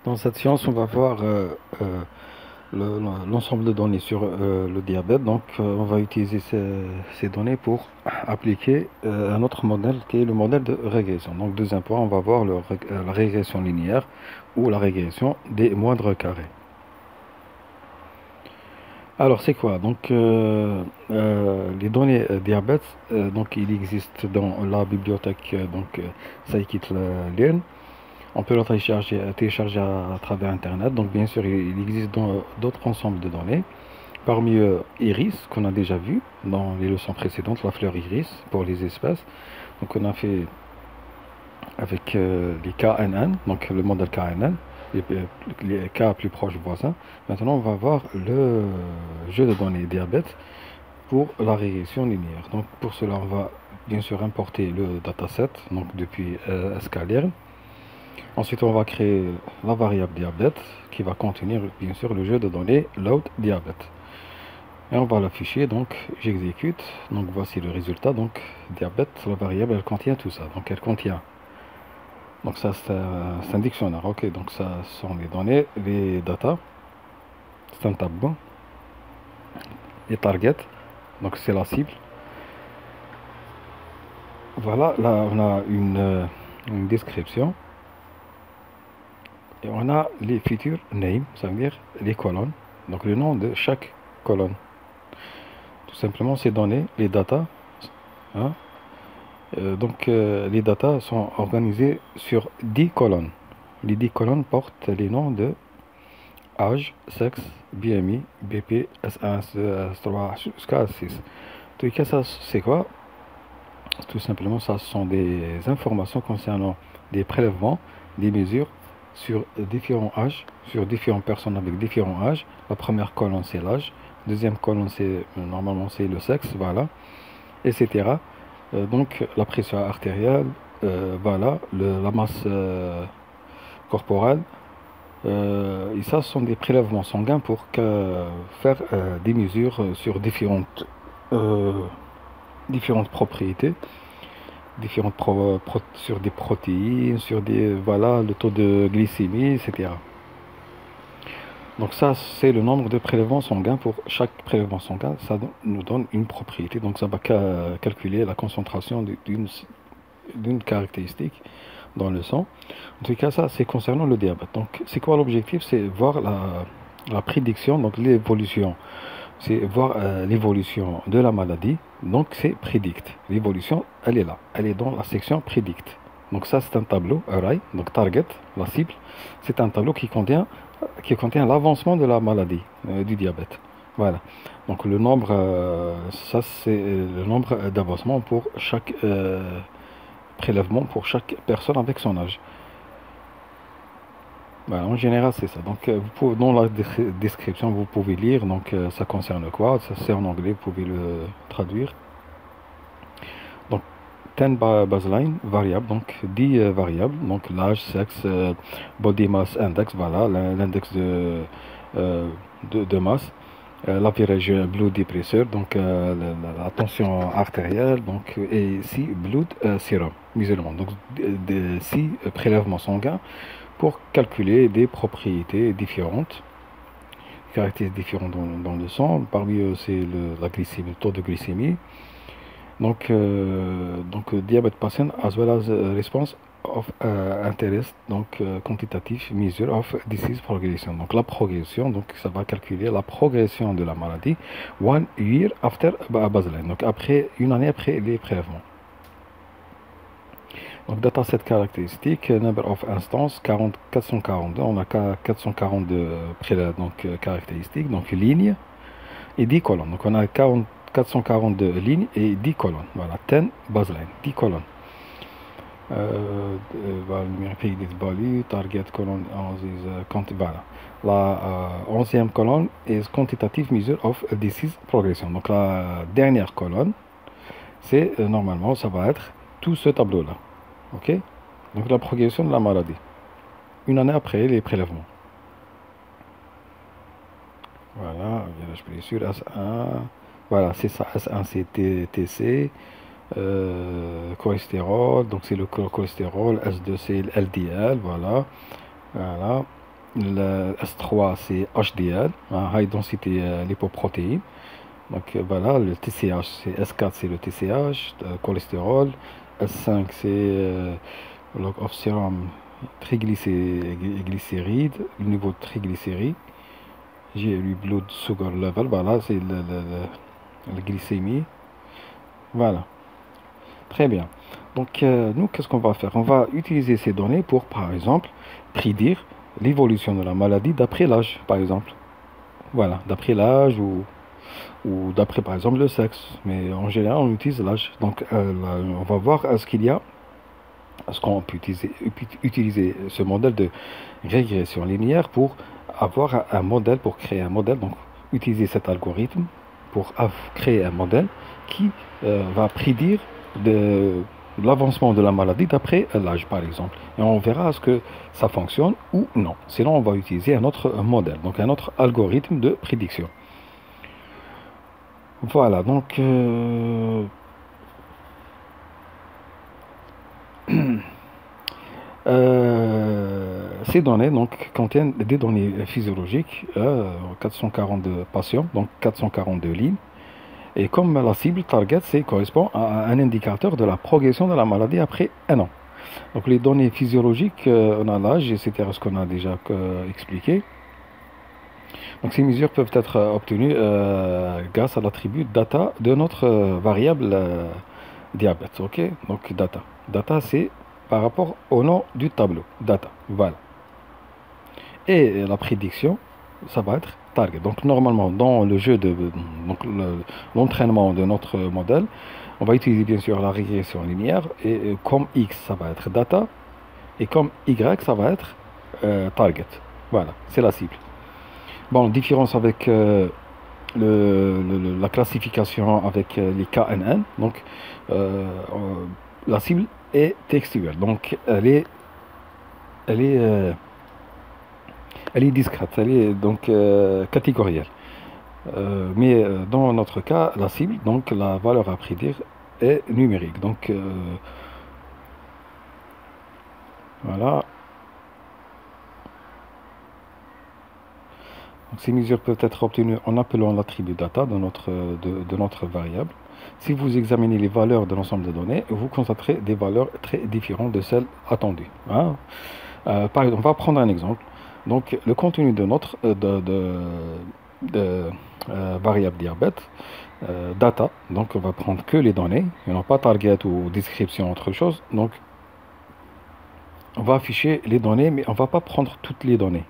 Dans cette séance, on va voir l'ensemble de données sur le diabète. Donc, on va utiliser ces données pour appliquer un autre modèle qui est le modèle de régression. Donc, deuxième point, on va voir la régression linéaire ou la régression des moindres carrés. Alors, c'est quoi? Donc, les données diabète, donc, il existe dans la bibliothèque Scikit-learn. On peut le télécharger à travers Internet. Donc, bien sûr, il existe d'autres ensembles de données. Parmi eux, Iris, qu'on a déjà vu dans les leçons précédentes, la fleur Iris pour les espèces. Donc, on a fait avec les KNN, donc le modèle KNN, les cas plus proches voisins. Maintenant, on va voir le jeu de données diabète pour la régression linéaire. Donc, pour cela, on va bien sûr importer le dataset donc depuis scikit-learn. Ensuite, on va créer la variable diabète qui va contenir bien sûr le jeu de données load diabète. Et on va l'afficher, donc j'exécute. Donc voici le résultat. Donc diabète, la variable, elle contient tout ça. Donc elle contient. Donc ça c'est un dictionnaire. Ok, donc ça sont les données, les data. C'est un tableau. Les targets. Donc c'est la cible. Voilà, là on a une description. Et on a les feature name, ça veut dire les colonnes, donc le nom de chaque colonne. Tout simplement, ces données, les data, hein, les data sont organisées sur 10 colonnes. Les 10 colonnes portent les noms de âge, sexe, BMI, BP, S1, S2, S3, jusqu'à S6. En tout cas, ça c'est quoi? Tout simplement, ça sont des informations concernant des prélèvements, des mesures sur différents âges, sur différentes personnes avec différents âges. La première colonne c'est l'âge, deuxième colonne c'est normalement c'est le sexe, voilà, etc. Donc la pression artérielle, voilà, la masse corporelle. Et ça ce sont des prélèvements sanguins pour faire des mesures sur différentes propriétés, sur des protéines, sur des, voilà, le taux de glycémie, etc. Donc ça, c'est le nombre de prélèvements sanguins. Pour chaque prélèvement sanguin, ça nous donne une propriété. Donc ça va calculer la concentration d'une caractéristique dans le sang. En tout cas, ça, c'est concernant le diabète. Donc, c'est quoi l'objectif? C'est voir la prédiction, donc l'évolution. C'est voir l'évolution de la maladie. Donc, c'est predict. L'évolution, elle est là. Elle est dans la section predict. Donc, ça, c'est un tableau, array, donc target, la cible. C'est un tableau qui contient l'avancement de la maladie, du diabète. Voilà. Donc, le nombre, ça, c'est le nombre d'avancement pour chaque prélèvement, pour chaque personne avec son âge. Voilà, en général, c'est ça. Donc, dans la description, vous pouvez lire. Donc, ça concerne quoi? Ça, c'est en anglais, vous pouvez le traduire. Donc, 10 baseline variables, donc 10 variables. Donc, l'âge, sexe, body mass index, voilà, l'index de masse. L'average blood pressure, donc la tension artérielle, donc, et ici, blood serum, musulman. Donc, 6 prélèvements sanguins pour calculer des propriétés différentes, caractéristiques différentes dans le sang. Parmi eux, c'est la glycémie, le taux de glycémie. Donc, diabète patient as well as response of interest, donc quantitative measure of disease progression. Donc la progression, donc ça va calculer la progression de la maladie 1 year after baseline, donc après une année après les prélèvements. Donc dataset caractéristique, number of instances 442, on a 442 caractéristiques, donc lignes et 10 colonnes. Donc on a 442 lignes et 10 colonnes. Voilà, 10 baseline, 10 colonnes. Target colonne, voilà. La 11e colonne est quantitative measure of disease progression. Donc la dernière colonne, c'est normalement ça va être tout ce tableau là. Ok, donc la progression de la maladie une année après les prélèvements. Voilà, virage blessure S1, voilà, c'est ça, S1 c'est TC, cholestérol, donc c'est le cholestérol, S2 c'est LDL, voilà, voilà. Le S3 c'est HDL, hein, High Density Lipoprotein. Donc voilà, le TCH c'est S4 c'est le TCH, le cholestérol. S5 c'est log of serum triglycérides, le niveau de triglycérides. J'ai le blood sugar level, voilà, c'est la glycémie. Voilà, très bien. Donc, nous, qu'est-ce qu'on va faire? On va utiliser ces données pour, par exemple, prédire l'évolution de la maladie d'après l'âge, par exemple. Voilà, d'après l'âge ou d'après, par exemple, le sexe. Mais en général, on utilise l'âge. Donc, là, on va voir est-ce qu'on peut utiliser ce modèle de régression linéaire pour avoir un modèle, pour créer un modèle. Donc, utiliser cet algorithme pour créer un modèle qui va prédire l'avancement de la maladie d'après l'âge, par exemple. Et on verra est-ce que ça fonctionne ou non. Sinon, on va utiliser un autre modèle, donc un autre algorithme de prédiction. Voilà, donc ces données donc, contiennent des données physiologiques, 442 patients, donc 442 lignes. Et comme la cible target, correspond à un indicateur de la progression de la maladie après un an. Donc les données physiologiques, on a l'âge, etc., ce qu'on a déjà expliqué. Donc ces mesures peuvent être obtenues grâce à l'attribut data de notre variable diabète. Ok, donc data. Data, c'est par rapport au nom du tableau. Data, voilà. Et la prédiction, ça va être target. Donc normalement, dans le jeu de l'entraînement de notre modèle, on va utiliser bien sûr la régression linéaire. Et comme X, ça va être data. Et comme Y, ça va être target. Voilà, c'est la cible. Bon, différence avec la classification avec les KNN. Donc, la cible est textuelle. Donc, elle est discrète. Elle est donc catégorielle. Mais dans notre cas, la cible, donc la valeur à prédire, est numérique. Donc, voilà. Donc, ces mesures peuvent être obtenues en appelant l'attribut data de notre variable. Si vous examinez les valeurs de l'ensemble des données, vous constaterez des valeurs très différentes de celles attendues. Hein. Par exemple, on va prendre un exemple. Donc, le contenu de notre variable diabète, data, donc on va prendre que les données, et non pas target ou description, autre chose. Donc, on va afficher les données, mais on ne va pas prendre toutes les données.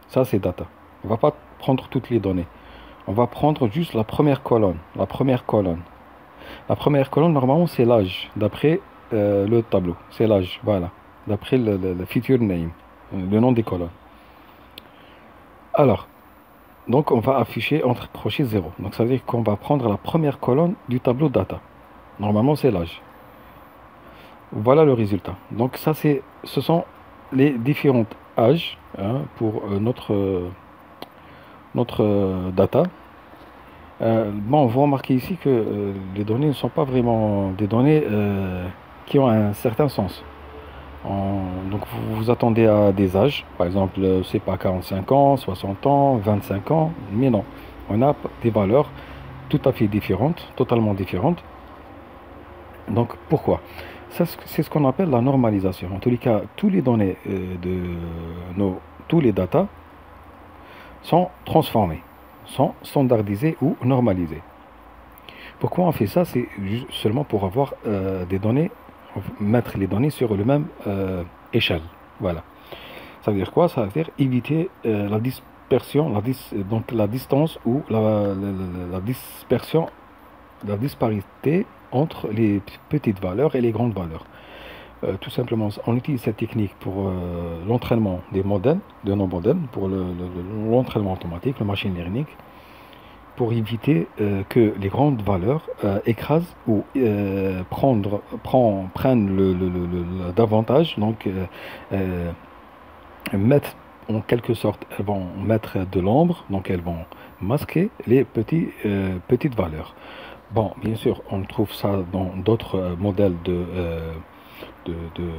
Ça, c'est data. On ne va pas prendre toutes les données. On va prendre juste la première colonne. La première colonne. La première colonne, normalement, c'est l'âge, d'après le tableau. C'est l'âge, voilà. D'après le feature name, le nom des colonnes. Alors, donc on va afficher entre crochets 0. Donc ça veut dire qu'on va prendre la première colonne du tableau data. Normalement, c'est l'âge. Voilà le résultat. Donc ça, ce sont les différents âges pour notre data. Bon, vous remarquez ici que les données ne sont pas vraiment des données qui ont un certain sens. Donc vous vous attendez à des âges, par exemple, c'est pas 45 ans, 60 ans, 25 ans, mais non. On a des valeurs tout à fait différentes, totalement différentes. Donc pourquoi? C'est ce qu'on appelle la normalisation. En tous les cas, tous les données tous les data sont transformés, sont standardisés ou normalisés. Pourquoi on fait ça? C'est seulement pour avoir des données, mettre les données sur le même échelle. Voilà. Ça veut dire quoi? Ça veut dire éviter la dispersion, donc la distance ou la dispersion, la disparité entre les petites valeurs et les grandes valeurs. Tout simplement, on utilise cette technique pour l'entraînement des modèles, de nos modèles, pour l'entraînement automatique, le machine learning, pour éviter que les grandes valeurs écrasent ou prennent davantage, donc mettent en quelque sorte, elles vont mettre de l'ombre, donc elles vont masquer les petites valeurs. Bon, bien sûr, on trouve ça dans d'autres modèles de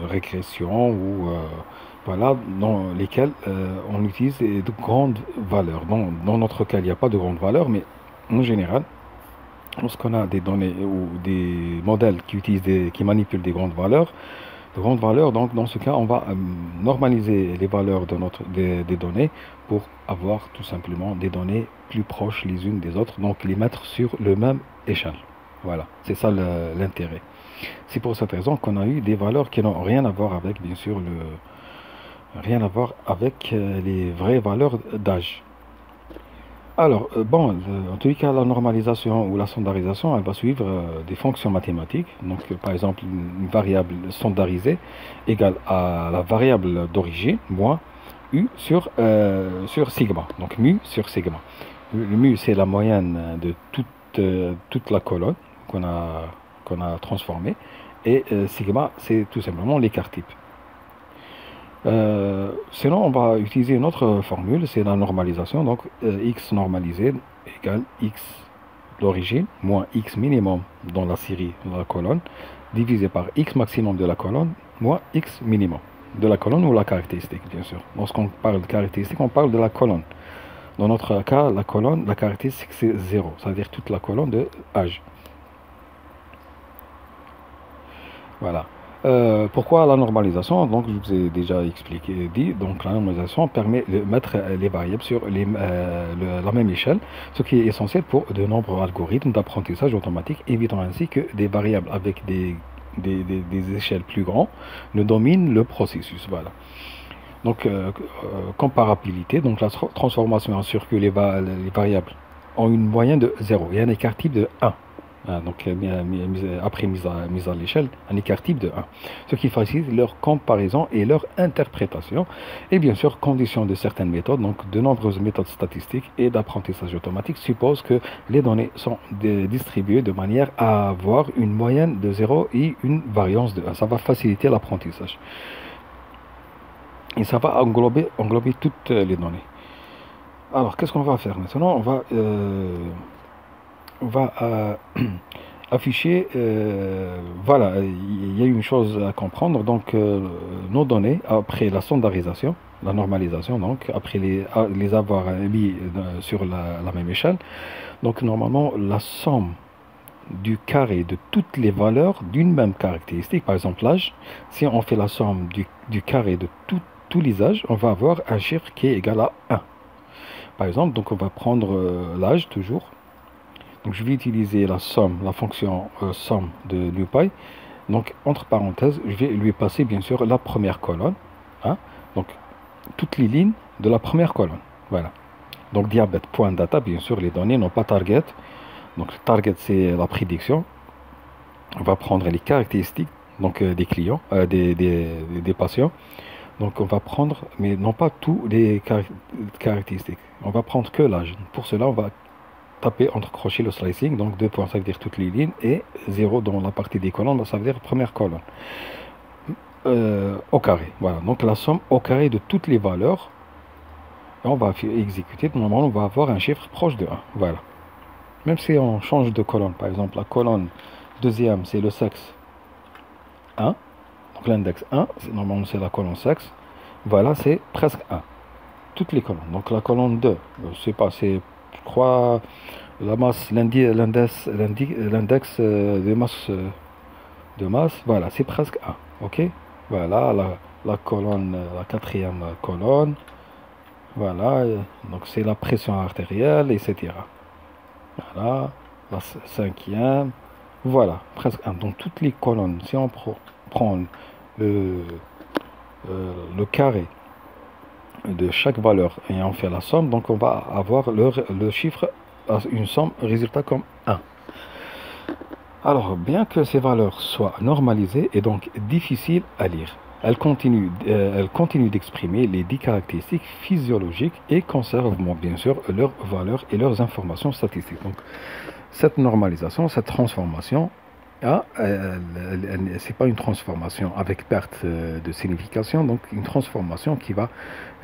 régression ou voilà, dans lesquels on utilise de grandes valeurs. Dans notre cas, il n'y a pas de grandes valeurs, mais en général, lorsqu'on a des données ou des modèles qui manipulent de grandes valeurs, donc dans ce cas, on va normaliser les valeurs des données pour avoir tout simplement des données plus proches les unes des autres, donc les mettre sur le même échelle. Voilà, c'est ça l'intérêt. C'est pour cette raison qu'on a eu des valeurs qui n'ont rien à voir avec, bien sûr, rien à voir avec les vraies valeurs d'âge. Alors, bon, en tous les cas, la normalisation ou la standardisation, elle va suivre des fonctions mathématiques. Donc, par exemple, une variable standardisée égale à la variable d'origine, moins U sur sigma. Donc, mu sur sigma. Le mu, c'est la moyenne de toute la colonne qu'on a transformée. Et sigma, c'est tout simplement l'écart type. Sinon, on va utiliser une autre formule, c'est la normalisation. Donc, x normalisé égale x d'origine moins x minimum dans la série, dans la colonne, divisé par x maximum de la colonne moins x minimum de la colonne ou la caractéristique, bien sûr. Lorsqu'on parle de caractéristique, on parle de la colonne. Dans notre cas, la colonne, la caractéristique, c'est 0, c'est-à-dire toute la colonne de âge. Voilà. Pourquoi la normalisation? Donc, je vous ai déjà expliqué, dit. Donc, la normalisation permet de mettre les variables sur la même échelle, ce qui est essentiel pour de nombreux algorithmes d'apprentissage automatique, évitant ainsi que des variables avec des échelles plus grandes ne dominent le processus. Voilà. Donc, comparabilité. Donc, la transformation assure que les variables ont une moyenne de 0 et un écart type de 1. Donc, après mise à l'échelle, un écart type de 1. Ce qui facilite leur comparaison et leur interprétation. Et bien sûr, condition de certaines méthodes, donc de nombreuses méthodes statistiques et d'apprentissage automatique supposent que les données sont distribuées de manière à avoir une moyenne de 0 et une variance de 1. Ça va faciliter l'apprentissage. Et ça va englober toutes les données. Alors, qu'est-ce qu'on va faire maintenant? On va afficher, voilà, il y a une chose à comprendre. Donc, nos données, après la standardisation, la normalisation, donc, après les avoir mis sur la même échelle, donc, normalement, la somme du carré de toutes les valeurs d'une même caractéristique, par exemple l'âge, si on fait la somme du carré de tous les âges, on va avoir un chiffre qui est égal à 1. Par exemple, donc, on va prendre l'âge toujours. Donc, je vais utiliser la fonction somme de NumPy. Donc, entre parenthèses, je vais lui passer bien sûr la première colonne. Hein, donc, toutes les lignes de la première colonne. Voilà. Donc, diabète.data, bien sûr, les données n'ont pas target. Donc, target, c'est la prédiction. On va prendre les caractéristiques donc, des clients, des patients. Donc, on va prendre, mais non pas tous les caractéristiques. On va prendre que l'âge. Pour cela, on va taper entre crochets le slicing, donc 2 points, ça veut dire toutes les lignes, et 0 dans la partie des colonnes, ça veut dire première colonne. Au carré, voilà. Donc la somme au carré de toutes les valeurs, et on va exécuter, normalement on va avoir un chiffre proche de 1, voilà. Même si on change de colonne, par exemple la colonne deuxième, c'est le sexe 1, donc l'index 1, normalement c'est la colonne sexe, voilà, c'est presque 1. Toutes les colonnes, donc la colonne 2, je sais pas, c'est, je crois, la masse, l'index de masse, voilà, c'est presque 1, ok. Voilà, la colonne, la quatrième colonne, voilà, donc c'est la pression artérielle, etc. Voilà, la cinquième, voilà, presque 1. Donc toutes les colonnes, si on prend le carré de chaque valeur et on fait la somme, donc on va avoir le chiffre, une somme, résultat comme 1. Alors, bien que ces valeurs soient normalisées et donc difficiles à lire, elles continuent d'exprimer les 10 caractéristiques physiologiques et conservent bien sûr leurs valeurs et leurs informations statistiques. Donc, cette normalisation, cette transformation, c'est pas une transformation avec perte de signification, donc une transformation qui va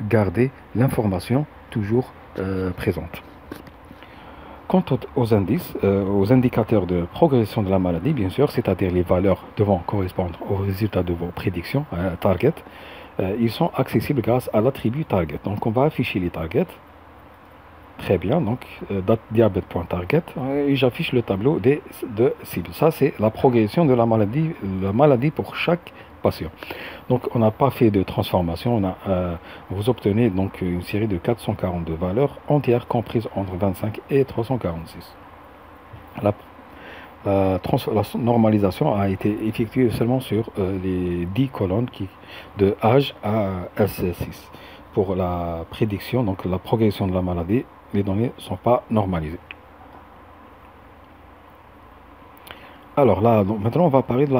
garder l'information toujours présente. Quant aux indices, aux indicateurs de progression de la maladie, bien sûr, c'est-à-dire les valeurs devant correspondre aux résultats de vos prédictions, target, ils sont accessibles grâce à l'attribut target. Donc on va afficher les targets. Très bien, donc date diabète.target et j'affiche le tableau de cibles. Ça, c'est la progression de la maladie pour chaque patient. Donc, on n'a pas fait de transformation. Vous obtenez donc une série de 442 valeurs entières comprises entre 25 et 346. La normalisation a été effectuée seulement sur les 10 colonnes de âge à S6. Pour la prédiction, donc la progression de la maladie, les données ne sont pas normalisées. Alors là, donc, maintenant on va parler de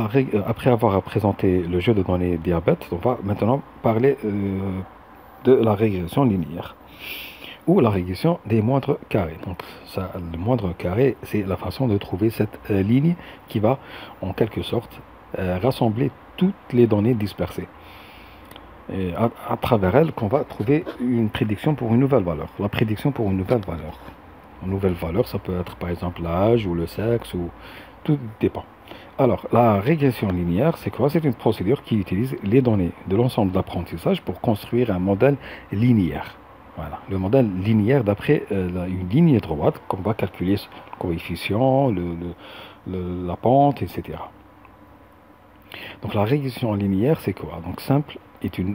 après avoir présenté le jeu de données diabète, on va maintenant parler de la régression linéaire ou la régression des moindres carrés. Donc ça, le moindre carré, c'est la façon de trouver cette ligne qui va en quelque sorte rassembler toutes les données dispersées. Et à travers elle qu'on va trouver une prédiction pour une nouvelle valeur. La prédiction pour une nouvelle valeur. Une nouvelle valeur, ça peut être par exemple l'âge ou le sexe, ou tout dépend. Alors, la régression linéaire, c'est quoi? C'est une procédure qui utilise les données de l'ensemble d'apprentissage pour construire un modèle linéaire. Voilà, le modèle linéaire d'après une ligne droite qu'on va calculer le coefficient, la pente, etc. Donc la régression linéaire, c'est quoi? Donc simple.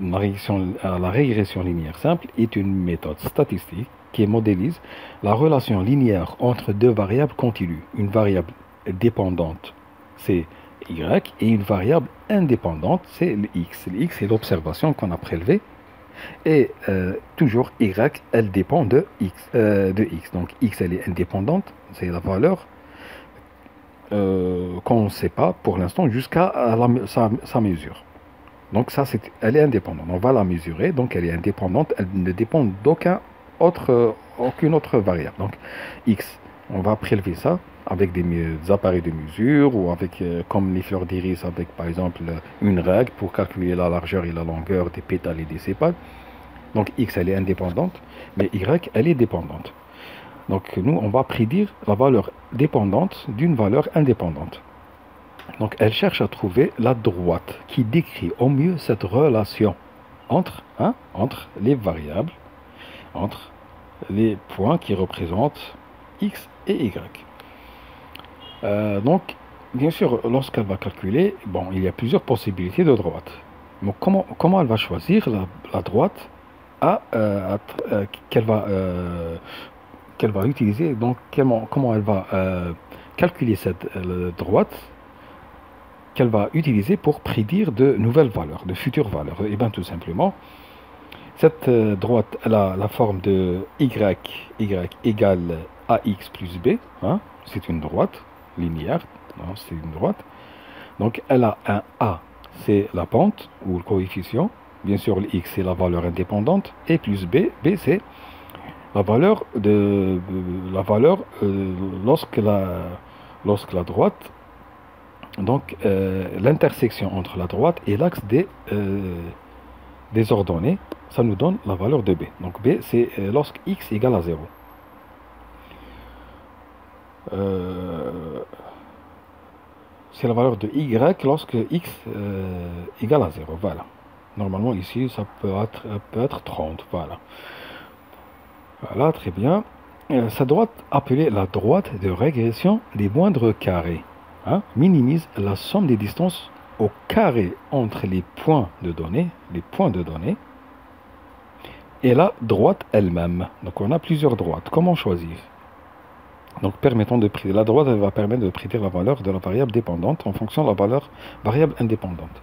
La régression linéaire simple est une méthode statistique qui modélise la relation linéaire entre deux variables continues. Une variable dépendante, c'est y, et une variable indépendante, c'est le x. Le x, c'est l'observation qu'on a prélevée. Et toujours y, elle dépend de x. Donc x, elle est indépendante, c'est la valeur qu'on ne sait pas pour l'instant jusqu'à sa mesure. Donc ça, elle est indépendante. On va la mesurer, donc elle est indépendante. Elle ne dépend aucune autre variable. Donc x, on va prélever ça avec des appareils de mesure ou avec, comme les fleurs d'iris, avec par exemple une règle pour calculer la largeur et la longueur des pétales et des sépales. Donc x, elle est indépendante, mais y, elle est dépendante. Donc nous, on va prédire la valeur dépendante d'une valeur indépendante. Donc elle cherche à trouver la droite qui décrit au mieux cette relation entre les variables, entre les points qui représentent x et y. Donc, bien sûr, lorsqu'elle va calculer, bon, il y a plusieurs possibilités de droite. Donc comment elle va choisir la droite qu'elle va utiliser, donc comment elle va calculer cette droite qu'elle va utiliser pour prédire de nouvelles valeurs, de futures valeurs. Et bien tout simplement, cette droite, elle a la forme de y égale ax plus b, c'est une droite linéaire, c'est une droite. Donc elle a un a, c'est la pente ou le coefficient, bien sûr le x c'est la valeur indépendante, et plus b, c'est la valeur lorsque la droite, donc l'intersection entre la droite et l'axe des ordonnées, ça nous donne la valeur de b. Donc b, c'est lorsque x égale à 0. C'est la valeur de y lorsque x égale à 0. Voilà. Normalement ici, ça peut être 30. Voilà. Voilà, très bien. Cette droite, appelée la droite de régression des moindres carrés, minimise la somme des distances au carré entre les points de données, et la droite elle-même. Donc on a plusieurs droites. Comment choisir? Donc permettons de prédire. La droite, elle va permettre de prédire la valeur de la variable dépendante en fonction de la variable indépendante.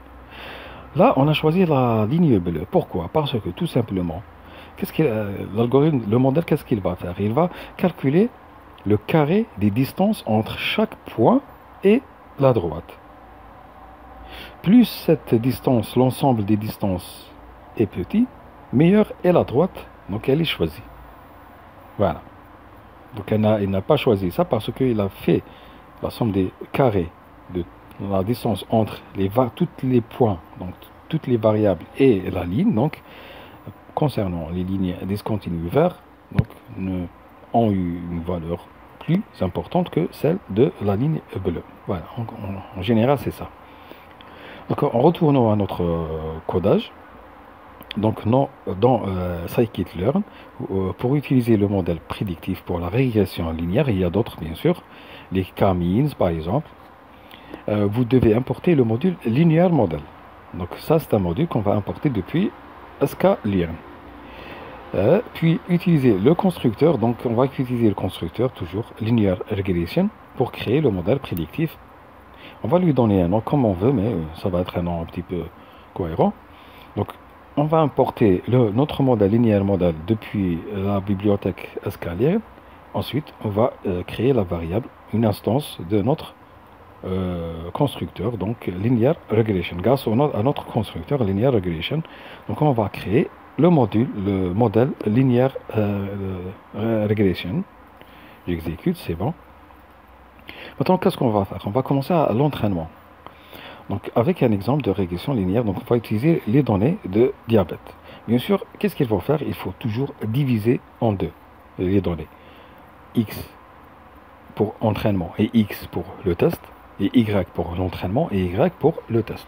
Là, on a choisi la ligne bleue. Pourquoi? Parce que tout simplement, l'algorithme, le modèle, qu'est-ce qu'il va faire? Il va calculer le carré des distances entre chaque point et la droite. Plus cette distance, l'ensemble des distances est petit, meilleure est la droite, donc elle est choisie. Voilà. Donc il n'a pas choisi ça parce qu'il a fait la somme des carrés de la distance entre tous les points, donc toutes les variables et la ligne. Donc concernant les lignes discontinues vertes, donc ont eu une valeur plus importante que celle de la ligne bleue. Voilà, en général c'est ça. Donc en retournant à notre codage, Donc, non, dans scikit-learn, pour utiliser le modèle prédictif pour la régression linéaire, il y a d'autres bien sûr, les k-means par exemple, vous devez importer le module linear model. Donc ça c'est un module qu'on va importer depuis sklearn. Puis utiliser le constructeur, donc on va utiliser le constructeur toujours linear regression pour créer le modèle prédictif. On va lui donner un nom comme on veut, mais ça va être un nom un petit peu cohérent. Donc on va importer notre modèle linéaire modèle depuis la bibliothèque sklearn. Ensuite on va créer la variable, une instance de notre constructeur, donc linear regression, grâce à notre constructeur linear regression. Donc on va créer le modèle linear regression. J'exécute, c'est bon. Maintenant, qu'est-ce qu'on va faire? On va commencer à l'entraînement. Donc avec un exemple de régression linéaire, donc on va utiliser les données de diabète. Bien sûr, qu'est-ce qu'il faut faire? Il faut toujours diviser en deux les données. X pour entraînement et X pour le test, et Y pour l'entraînement et Y pour le test.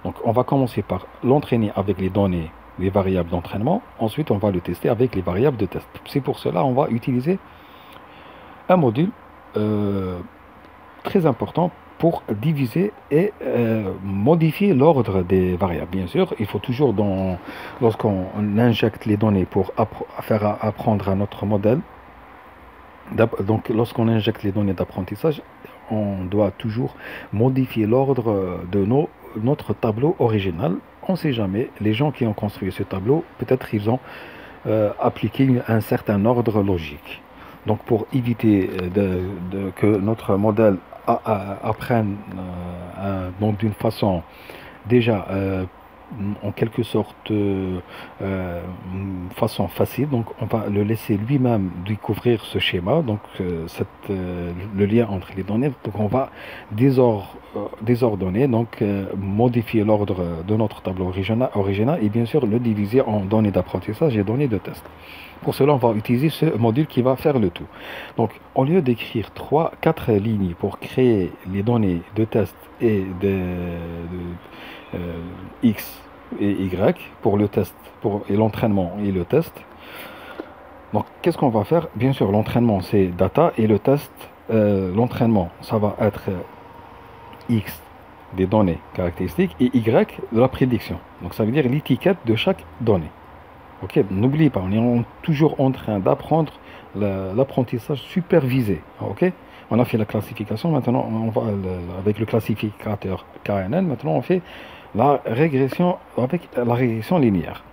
Donc on va commencer par l'entraîner avec les données, les variables d'entraînement. Ensuite on va le tester avec les variables de test. C'est pour cela on va utiliser un module très important pour diviser et modifier l'ordre des variables. Bien sûr, il faut toujours, lorsqu'on injecte les données pour faire apprendre à notre modèle, donc lorsqu'on injecte les données d'apprentissage, on doit toujours modifier l'ordre de notre tableau original. On ne sait jamais, les gens qui ont construit ce tableau, peut-être ils ont appliqué un certain ordre logique. Donc pour éviter que notre modèle apprenne donc d'une façon déjà en quelque sorte façon facile, donc on va le laisser lui-même découvrir ce schéma, donc le lien entre les données. Donc on va désordonner, donc modifier l'ordre de notre tableau original et bien sûr le diviser en données d'apprentissage et données de test. Pour cela, on va utiliser ce module qui va faire le tout. Donc, au lieu d'écrire 4 lignes pour créer les données de test et de X et Y pour le test, et l'entraînement et le test. Donc, qu'est-ce qu'on va faire? Bien sûr, l'entraînement, c'est data et le test, l'entraînement, ça va être X des données caractéristiques et Y de la prédiction. Donc, ça veut dire l'étiquette de chaque donnée. Ok, n'oubliez pas, on est toujours en train d'apprendre l'apprentissage supervisé. Ok, on a fait la classification, maintenant on va avec le classificateur KNN, maintenant on fait la régression avec la régression linéaire.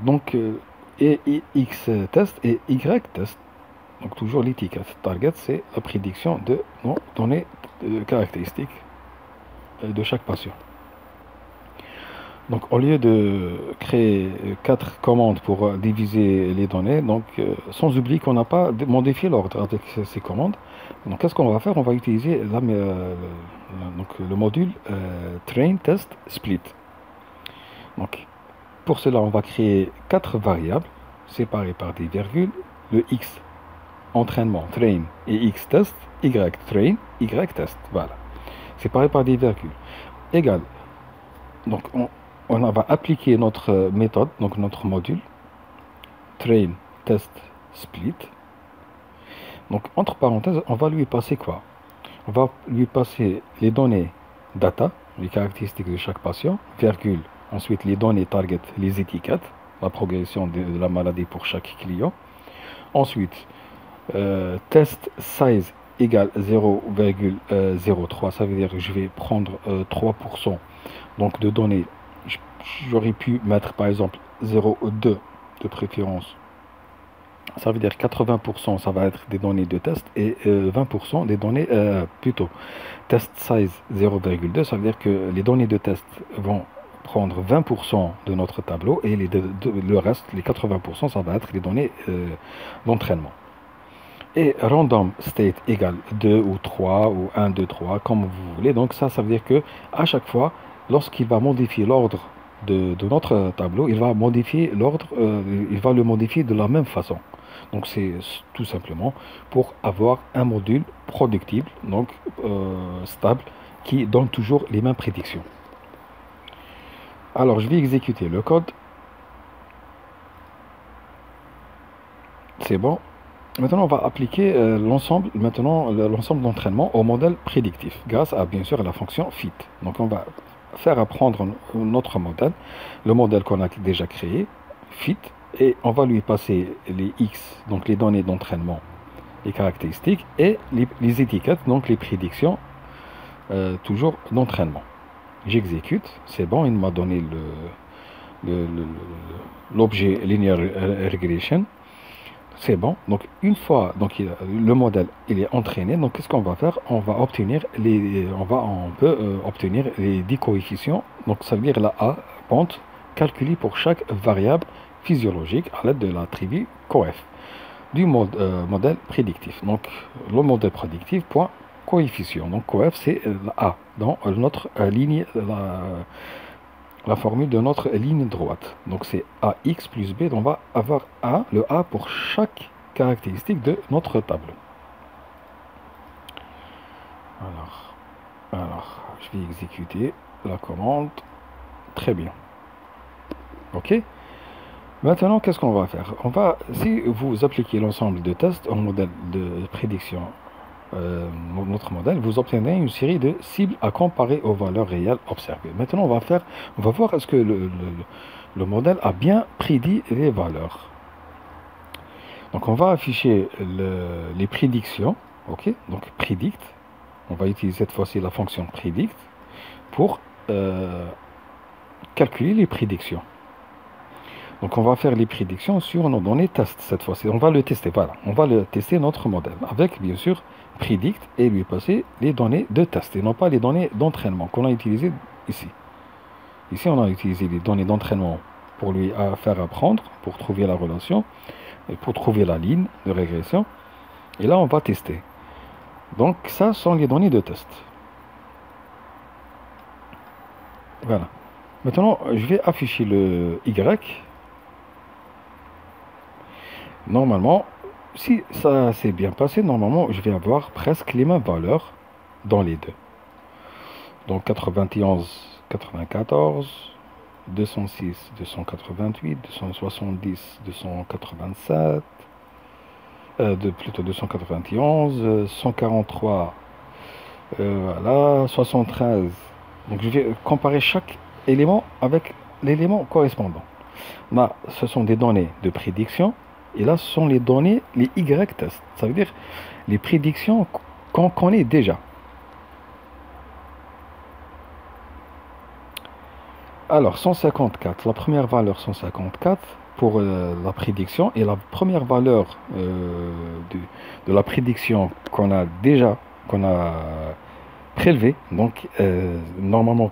Donc et X test et Y test. Donc toujours l'étiquette target, c'est la prédiction de nos données caractéristiques de chaque patient. Donc au lieu de créer 4 commandes pour diviser les données, donc sans oublier qu'on n'a pas modifié l'ordre avec ces commandes. Donc qu'est-ce qu'on va faire? On va utiliser donc, le module train test split. Donc pour cela on va créer 4 variables séparées par des virgules, le X entraînement train et X test, Y train, Y test, voilà, séparés par des virgules, égal. Donc on va appliquer notre méthode, donc notre module train test split. Donc entre parenthèses, on va lui passer quoi? On va lui passer les données data, les caractéristiques de chaque patient, virgule, ensuite les données target, les étiquettes, la progression de la maladie pour chaque client. Ensuite, test size égale 0,03, ça veut dire que je vais prendre 3% donc de données. J'aurais pu mettre par exemple 0,2 de préférence. Ça veut dire 80% ça va être des données de test et 20% des données plutôt. Test size 0,2, ça veut dire que les données de test vont prendre 20% de notre tableau et le reste, les 80%, ça va être les données d'entraînement. Et random state égale 2 ou 3 ou 1, 2, 3, comme vous voulez. Donc ça veut dire que à chaque fois, lorsqu'il va modifier l'ordre de notre tableau, il va modifier l'ordre, il va le modifier de la même façon. Donc c'est tout simplement pour avoir un module productible, donc stable, qui donne toujours les mêmes prédictions. Alors, je vais exécuter le code. C'est bon. Maintenant, on va appliquer l'ensemble d'entraînement au modèle prédictif grâce à, bien sûr, la fonction fit. Donc, on va faire apprendre notre modèle, le modèle qu'on a déjà créé, fit, et on va lui passer les X, donc les données d'entraînement, les caractéristiques, et les étiquettes, donc les prédictions, toujours d'entraînement. J'exécute, c'est bon, il m'a donné l'objet linear regression. C'est bon. Donc une fois le modèle il est entraîné, donc qu'est-ce qu'on va faire? On va obtenir on peut obtenir les 10 coefficients. Donc ça veut dire la A pente calculée pour chaque variable physiologique à l'aide de la tribu coef du modèle prédictif. Donc le modèle prédictif point coefficient. Donc coef c'est la A dans notre ligne la formule de notre ligne droite. Donc c'est AX plus B, donc on va avoir le A pour chaque caractéristique de notre tableau. Alors, je vais exécuter la commande. Très bien. OK. Maintenant, qu'est-ce qu'on va faire? Si vous appliquez l'ensemble de tests en modèle de prédiction, notre modèle, vous obtiendrez une série de cibles à comparer aux valeurs réelles observées. Maintenant, on va voir est-ce que le modèle a bien prédit les valeurs. Donc, on va afficher les prédictions. OK, donc predict. On va utiliser cette fois-ci la fonction predict pour calculer les prédictions. Donc on va faire les prédictions sur nos données test cette fois-ci. On va le tester, voilà. On va le tester notre modèle avec bien sûr predict et lui passer les données de test et non pas les données d'entraînement qu'on a utilisées ici. Ici on a utilisé les données d'entraînement pour lui faire apprendre, pour trouver la relation, et pour trouver la ligne de régression. Et là on va tester. Donc ça sont les données de test. Voilà. Maintenant je vais afficher le Y. Normalement, si ça s'est bien passé, normalement, je vais avoir presque les mêmes valeurs dans les deux. Donc 91, 94, 206, 288, 270, 287, plutôt 291, 143, voilà, 73. Donc je vais comparer chaque élément avec l'élément correspondant. Là, ce sont des données de prédiction. Et là, ce sont les données, les Y-tests. Ça veut dire les prédictions qu'on connaît déjà. Alors, 154, la première valeur 154 pour la prédiction. Et la première valeur de la prédiction qu'on a prélevée. Donc, normalement,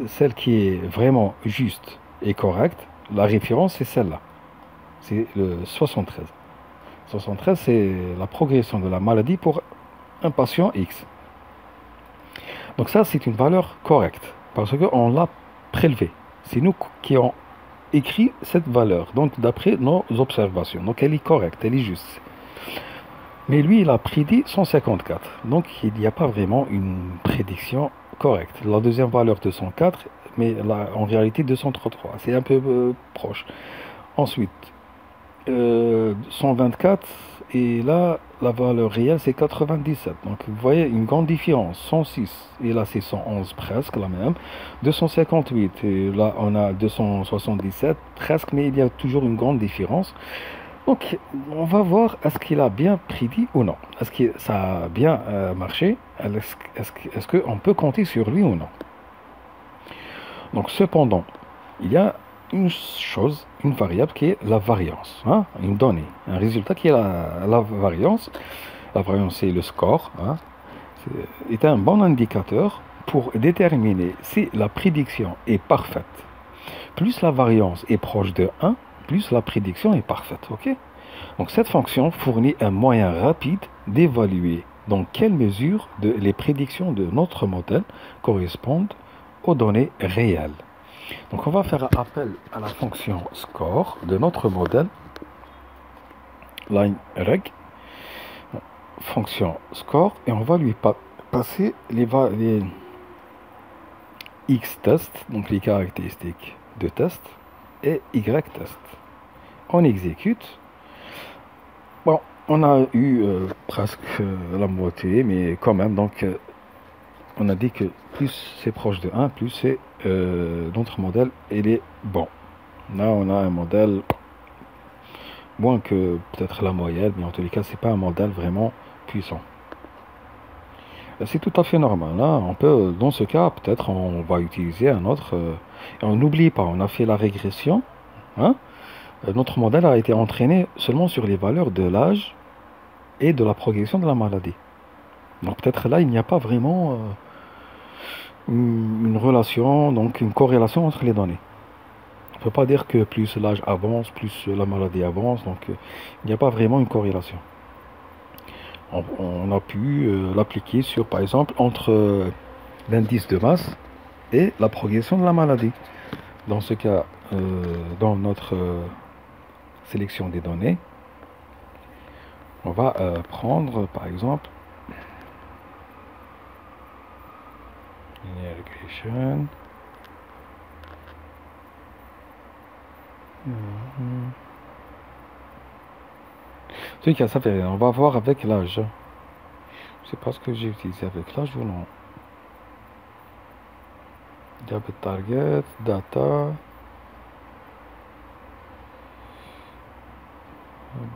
celle qui est vraiment juste et correcte, la référence, c'est celle-là. C'est le 73. 73, c'est la progression de la maladie pour un patient X. Donc ça, c'est une valeur correcte, parce qu'on l'a prélevée. C'est nous qui avons écrit cette valeur, donc d'après nos observations. Donc elle est correcte, elle est juste. Mais lui, il a prédit 154. Donc il n'y a pas vraiment une prédiction correcte. La deuxième valeur 204, mais là, en réalité 233. C'est un peu proche. Ensuite, 124 et là la valeur réelle c'est 97, donc vous voyez une grande différence. 106 et là c'est 111, presque la même. 258 et là on a 277 presque, mais il y a toujours une grande différence. Donc on va voir est-ce qu'il a bien prédit ou non, est-ce que ça a bien marché, est-ce qu'on peut compter sur lui ou non. Donc cependant il y a une chose, une variable qui est la variance, hein, une donnée, un résultat qui est la variance. La variance, c'est le score, hein, est un bon indicateur pour déterminer si la prédiction est parfaite. Plus la variance est proche de 1, plus la prédiction est parfaite. Ok. Donc cette fonction fournit un moyen rapide d'évaluer dans quelle mesure les prédictions de notre modèle correspondent aux données réelles. Donc on va faire appel à la fonction score de notre modèle, line reg, fonction score, et on va lui passer X test, donc les caractéristiques de test, et Y test. On exécute. Bon, on a eu presque la moitié, mais quand même, donc on a dit que plus c'est proche de 1, plus c'est notre modèle, il est bon. Là, on a un modèle moins que peut-être la moyenne, mais en tous les cas, c'est pas un modèle vraiment puissant. C'est tout à fait normal. Hein. On peut, dans ce cas, peut-être on va utiliser un autre. Et on n'oublie pas, on a fait la régression. Hein. Notre modèle a été entraîné seulement sur les valeurs de l'âge et de la progression de la maladie. Donc peut-être là, il n'y a pas vraiment une relation, donc une corrélation entre les données. On ne peut pas dire que plus l'âge avance, plus la maladie avance. Donc il n'y a pas vraiment une corrélation. On a pu l'appliquer sur, par exemple, entre l'indice de masse et la progression de la maladie. Dans ce cas, dans notre sélection des données, on va prendre, par exemple, linear regression. Ce cas, ça fait rien. On va voir avec l'âge. Je sais pas ce que j'ai utilisé avec l'âge ou non. Diabète target, data.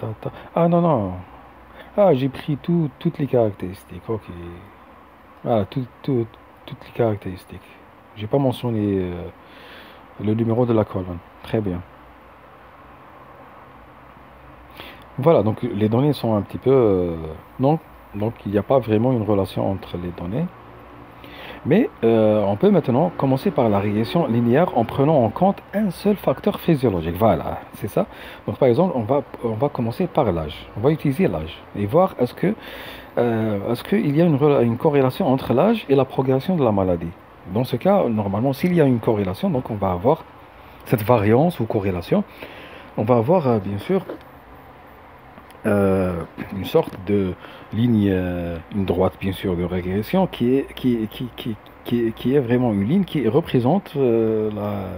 Data. Ah non, non. Ah, j'ai pris toutes les caractéristiques. Ok. Voilà, toutes les caractéristiques. J'ai pas mentionné le numéro de la colonne. Très bien. Voilà, donc les données sont un petit peu... non, donc il n'y a pas vraiment une relation entre les données. Mais on peut maintenant commencer par la régression linéaire en prenant en compte un seul facteur physiologique. Voilà, c'est ça. Donc par exemple, on va commencer par l'âge. On va utiliser l'âge et voir est-ce qu'il y a une corrélation entre l'âge et la progression de la maladie. Dans ce cas, normalement, s'il y a une corrélation, donc on va avoir cette variance ou corrélation. On va avoir bien sûr une sorte de ligne, une droite bien sûr de régression qui est vraiment une ligne qui représente la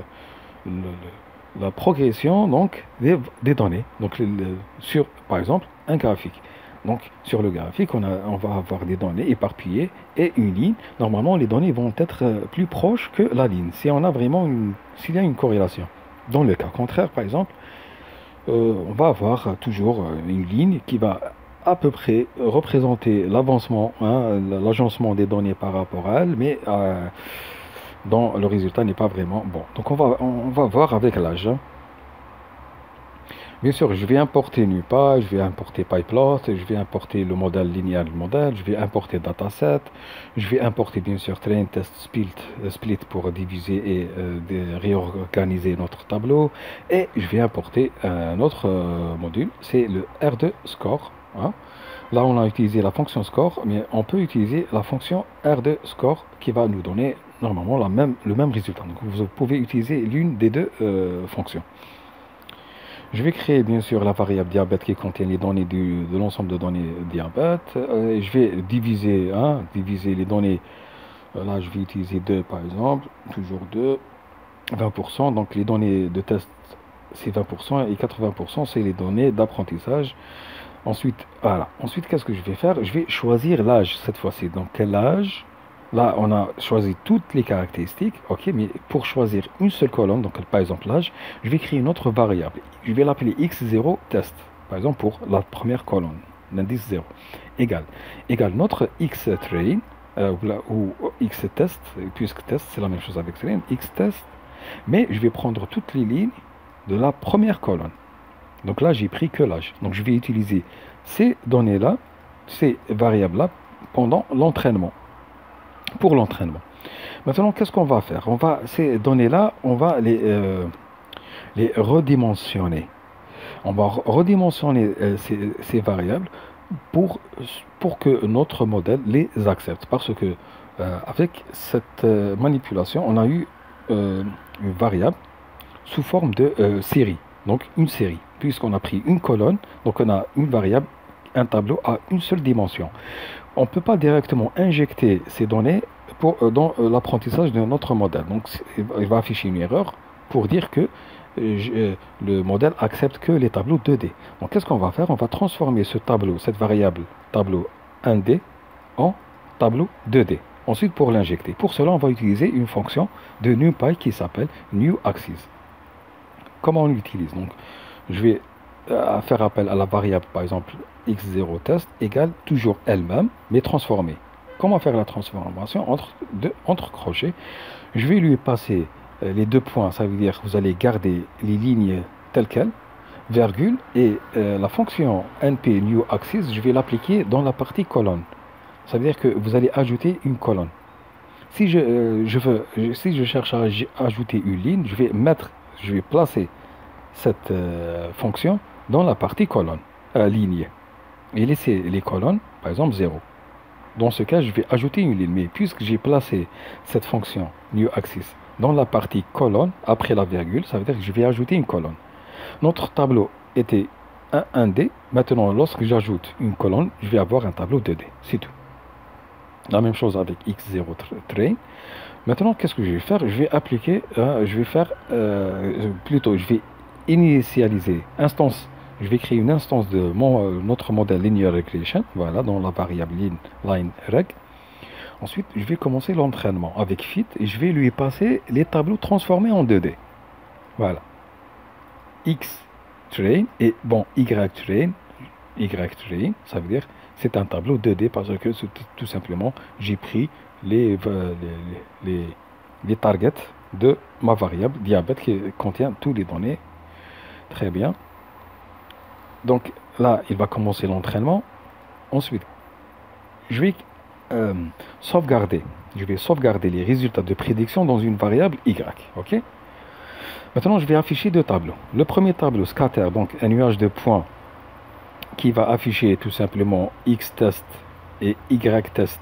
progression donc des données. Donc sur par exemple un graphique. Donc sur le graphique on va avoir des données éparpillées et une ligne. Normalement les données vont être plus proches que la ligne si on a vraiment s'il y a une corrélation. Dans le cas contraire par exemple, on va avoir toujours une ligne qui va à peu près représenter l'avancement, hein, l'agencement des données par rapport à elle, mais dont le résultat n'est pas vraiment bon. Donc on va voir avec l'âge. Hein. Bien sûr, je vais importer NumPy, je vais importer PyPlot, je vais importer le modèle linéaire du modèle, je vais importer dataset, je vais importer bien sûr train test split pour diviser et réorganiser notre tableau, et je vais importer un autre module, c'est le R2 score. Hein. Là, on a utilisé la fonction score, mais on peut utiliser la fonction R2 score qui va nous donner normalement le même résultat. Donc, vous pouvez utiliser l'une des deux fonctions. Je vais créer bien sûr la variable diabète qui contient les données de l'ensemble de données diabète. Je vais diviser les données. Là, je vais utiliser 2 par exemple, toujours 2, 20%. Donc les données de test, c'est 20% et 80%, c'est les données d'apprentissage. Ensuite, voilà. Ensuite, qu'est-ce que je vais faire? Je vais choisir l'âge cette fois-ci. Donc quel âge? Là, on a choisi toutes les caractéristiques, ok, mais pour choisir une seule colonne, donc par exemple l'âge, je vais créer une autre variable. Je vais l'appeler x0 test, par exemple pour la première colonne, l'indice 0, égale notre x train, ou x test, puisque test c'est la même chose avec train, x test, mais je vais prendre toutes les lignes de la première colonne. Donc là, j'ai pris que l'âge. Donc je vais utiliser ces données-là, ces variables-là, pendant l'entraînement. Pour l'entraînement. Maintenant, qu'est-ce qu'on va faire? Ces données-là, on va les redimensionner. On va redimensionner ces variables pour que notre modèle les accepte. Parce que avec cette manipulation, on a eu une variable sous forme de série. Donc une série. Puisqu'on a pris une colonne, donc on a une variable, un tableau à une seule dimension. On ne peut pas directement injecter ces données dans l'apprentissage de notre modèle. Donc il va afficher une erreur pour dire que le modèle accepte que les tableaux 2D. Donc qu'est-ce qu'on va faire? On va transformer ce tableau, cette variable tableau 1D en tableau 2D. Ensuite, pour l'injecter, pour cela, on va utiliser une fonction de NumPy qui s'appelle newAxis. Comment on l'utilise? Donc, je vais faire appel à la variable, par exemple, x0 test égale toujours elle-même, mais transformée. Comment faire la transformation entre crochets? Je vais lui passer les deux points, ça veut dire que vous allez garder les lignes telles quelles, virgule, et la fonction np newAxis, je vais l'appliquer dans la partie colonne. Ça veut dire que vous allez ajouter une colonne. Si si je cherche à ajouter une ligne, je vais placer cette fonction dans la partie colonne, ligne, et laisser les colonnes, par exemple 0. Dans ce cas, je vais ajouter une ligne. Mais puisque j'ai placé cette fonction newAxis dans la partie colonne, après la virgule, ça veut dire que je vais ajouter une colonne. Notre tableau était un 1D. Maintenant, lorsque j'ajoute une colonne, je vais avoir un tableau 2D. C'est tout. La même chose avec x0 train. Maintenant, qu'est-ce que je vais faire? Je vais appliquer, je vais initialiser instance. Je vais créer une instance de notre modèle linear regression, voilà, dans la variable line reg. Ensuite, je vais commencer l'entraînement avec fit et je vais lui passer les tableaux transformés en 2D. Voilà. X train et bon, Y train, ça veut dire c'est un tableau 2D parce que tout simplement j'ai pris les targets de ma variable diabète qui contient tous les données. Très bien. Donc là, il va commencer l'entraînement. Ensuite, je vais sauvegarder. Je vais sauvegarder les résultats de prédiction dans une variable Y. Ok. Maintenant, je vais afficher deux tableaux. Le premier tableau, scatter, donc un nuage de points qui va afficher tout simplement X test et Y test,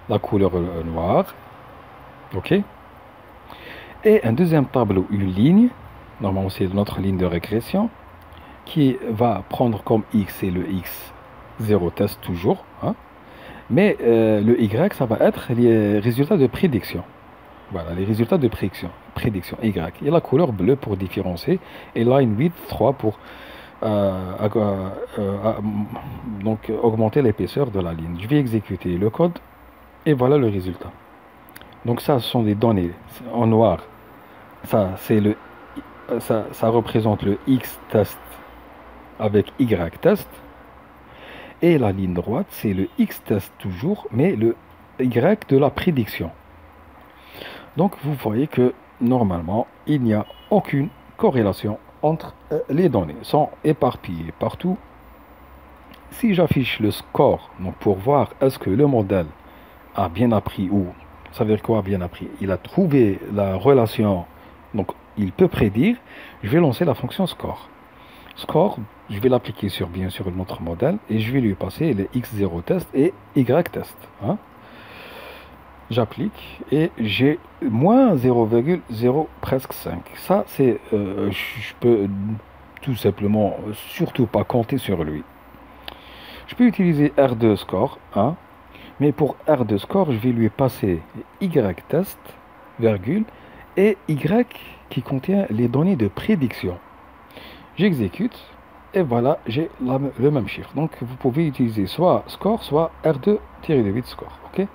la couleur noire. Ok. Et un deuxième tableau, une ligne. Normalement, c'est notre ligne de régression qui va prendre comme X et le X0 test toujours. Hein. Mais le Y, ça va être les résultats de prédiction. Voilà, les résultats de prédiction Y. Et la couleur bleue pour différencier. Et line 8, 3 pour donc augmenter l'épaisseur de la ligne. Je vais exécuter le code. Et voilà le résultat. Donc ça, ce sont des données en noir. Ça, c'est ça représente le X test avec Y test. Et la ligne droite, c'est le X test toujours, mais le Y de la prédiction. Donc vous voyez que normalement, il n'y a aucune corrélation entre les données. Elles sont éparpillées partout. Si j'affiche le score, donc pour voir est-ce que le modèle a bien appris ou ça veut dire quoi bien appris? Il a trouvé la relation, donc il peut prédire. Je vais lancer la fonction score. Score, je vais l'appliquer sur bien sûr notre modèle et je vais lui passer les x0 test et y test. Hein. J'applique et j'ai moins 0,0 presque 5. Ça, c'est, je peux tout simplement surtout pas compter sur lui. Je peux utiliser R2 score, hein, mais pour R2 score, je vais lui passer y test, virgule, et y qui contient les données de prédiction. J'exécute et voilà, j'ai le même chiffre. Donc vous pouvez utiliser soit score, soit R2-8 score. Ok.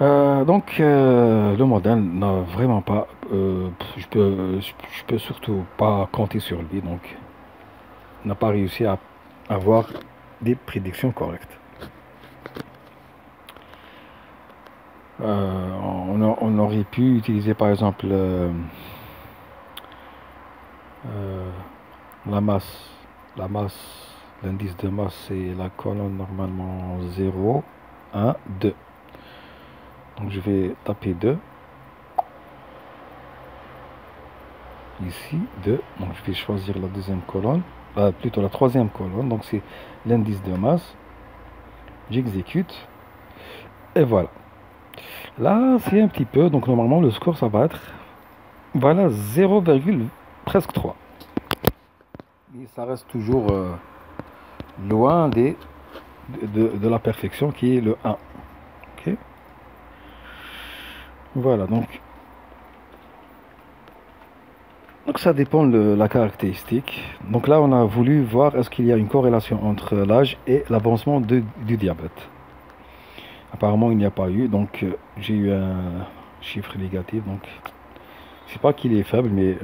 Le modèle n'a vraiment pas, je peux surtout pas compter sur lui. Donc, n'a pas réussi à avoir des prédictions correctes. On aurait pu utiliser par exemple la masse, l'indice de masse, c'est la colonne normalement 0, 1, 2. Donc je vais taper 2. Ici, 2. Donc je vais choisir la deuxième colonne, plutôt la troisième colonne. Donc c'est l'indice de masse. J'exécute. Et voilà. Là, c'est un petit peu. Donc normalement, le score, ça va être. Voilà, 0, presque 3. Et ça reste toujours loin de la perfection qui est le 1. Ok. Voilà, donc ça dépend de la caractéristique. Donc là, on a voulu voir est-ce qu'il y a une corrélation entre l'âge et l'avancement du diabète. Apparemment, il n'y a pas eu, donc j'ai eu un chiffre négatif, donc je sais pas qu'il est faible, mais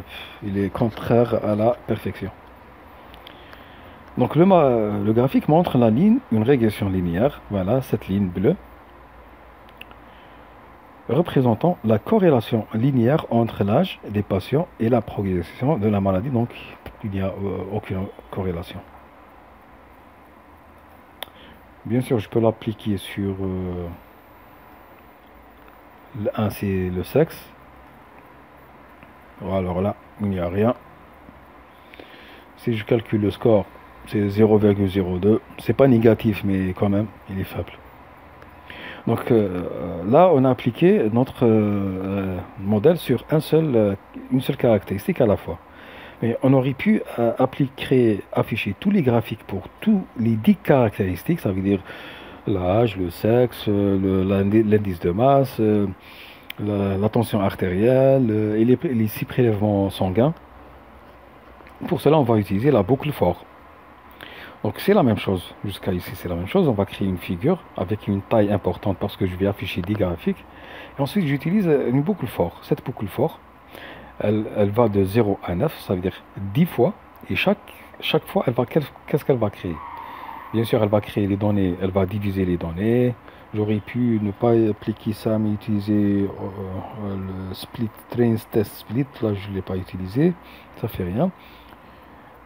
il est contraire à la perfection. Donc le graphique montre la ligne, une régression linéaire, voilà, cette ligne bleue, représentant la corrélation linéaire entre l'âge des patients et la progression de la maladie, donc il n'y a aucune corrélation. Bien sûr, je peux l'appliquer sur le 1, c'est le sexe. Alors là, il n'y a rien. Si je calcule le score, c'est 0,02. C'est pas négatif, mais quand même, il est faible. Donc là, on a appliqué notre modèle sur une seule caractéristique à la fois. Mais on aurait pu afficher tous les graphiques pour tous les 10 caractéristiques, ça veut dire l'âge, le sexe, l'indice de masse, la tension artérielle et les 6 prélèvements sanguins. Pour cela, on va utiliser la boucle for. Donc c'est la même chose, jusqu'à ici c'est la même chose. On va créer une figure avec une taille importante parce que je vais afficher 10 graphiques. Et ensuite j'utilise une boucle for. Cette boucle for, elle va de 0 à 9, ça veut dire 10 fois. Et chaque fois, qu'est-ce qu'elle va créer? Bien sûr, elle va créer les données, elle va diviser les données. J'aurais pu ne pas appliquer ça, mais utiliser le split train test split. Là, je ne l'ai pas utilisé, ça fait rien.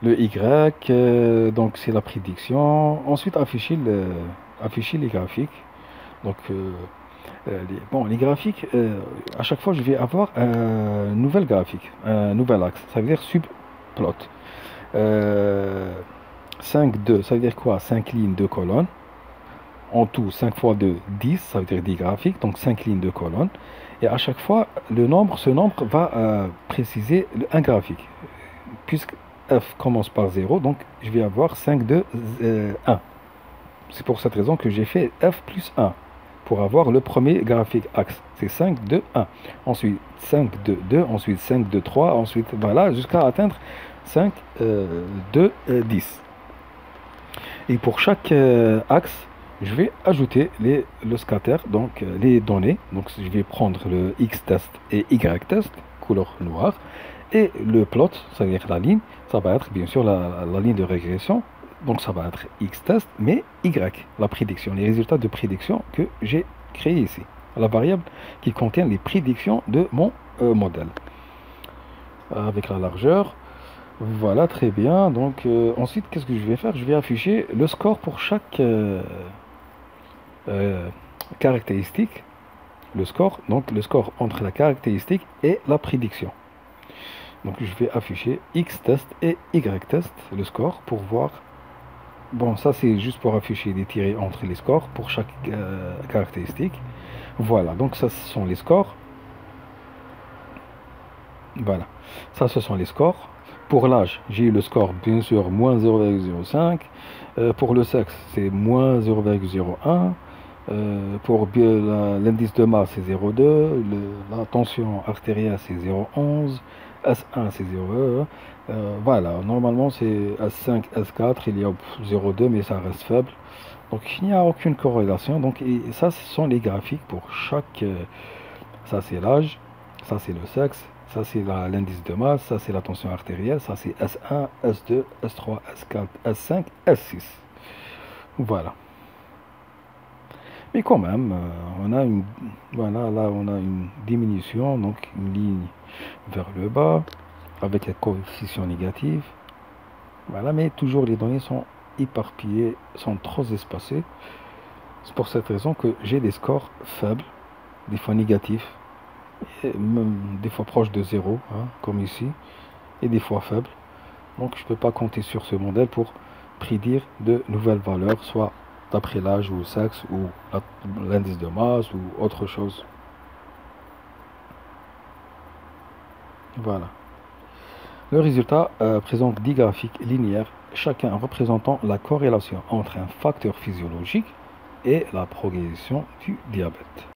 Le Y, donc c'est la prédiction. Ensuite, afficher les graphiques. Donc, les graphiques, à chaque fois, je vais avoir un nouvel graphique, un nouvel axe. Ça veut dire subplot. 5, 2, ça veut dire quoi? 5 lignes, 2 colonnes. En tout, 5 fois 2, 10, ça veut dire 10 graphiques, donc 5 lignes, 2 colonnes. Et à chaque fois, ce nombre va préciser un graphique. Puisque f commence par 0, donc je vais avoir 5, 2, 1. C'est pour cette raison que j'ai fait f plus 1, pour avoir le premier graphique axe. C'est 5, 2, 1. Ensuite 5, 2, 2, ensuite 5, 2, 3, ensuite voilà, jusqu'à atteindre 5, 2, 10. Et pour chaque axe, je vais ajouter le scatter, donc les données. Donc je vais prendre le X-test et Y-test, couleur noire. Et le plot, c'est-à-dire la ligne, ça va être bien sûr la ligne de régression. Donc ça va être X-test, mais Y, la prédiction, les résultats de prédiction que j'ai créés ici. La variable qui contient les prédictions de mon modèle. Avec la largeur. Voilà, très bien. Donc ensuite, qu'est-ce que je vais faire? Je vais afficher le score pour chaque caractéristique. Le score, donc le score entre la caractéristique et la prédiction. Donc je vais afficher X-test et Y-test, le score, pour voir. Bon, ça c'est juste pour afficher des tirés entre les scores pour chaque caractéristique. Voilà, donc ça ce sont les scores. Voilà, ça ce sont les scores. Pour l'âge, j'ai eu le score, bien sûr, moins 0,05. Pour le sexe, c'est moins 0,01. Pour l'indice de masse, c'est 0,2. La tension artérielle, c'est 0,11. S1, c'est 0,1. Voilà, normalement, c'est S5, S4, il y a 0,2, mais ça reste faible. Donc, il n'y a aucune corrélation. Donc, et ça, ce sont les graphiques pour chaque... ça, c'est l'âge. Ça, c'est le sexe. Ça, c'est l'indice de masse. Ça, c'est la tension artérielle. Ça, c'est S1, S2, S3, S4, S5, S6. Voilà. Mais quand même, on a voilà, là, on a une diminution, donc une ligne vers le bas, avec les coefficients négatifs. Voilà, mais toujours les données sont éparpillées, sont trop espacées. C'est pour cette raison que j'ai des scores faibles, des fois négatifs, et même des fois proches de 0, hein, comme ici, et des fois faibles. Donc je ne peux pas compter sur ce modèle pour prédire de nouvelles valeurs, soit d'après l'âge ou le sexe, ou l'indice de masse, ou autre chose. Voilà. Le résultat présente 10 graphiques linéaires, chacun représentant la corrélation entre un facteur physiologique et la progression du diabète.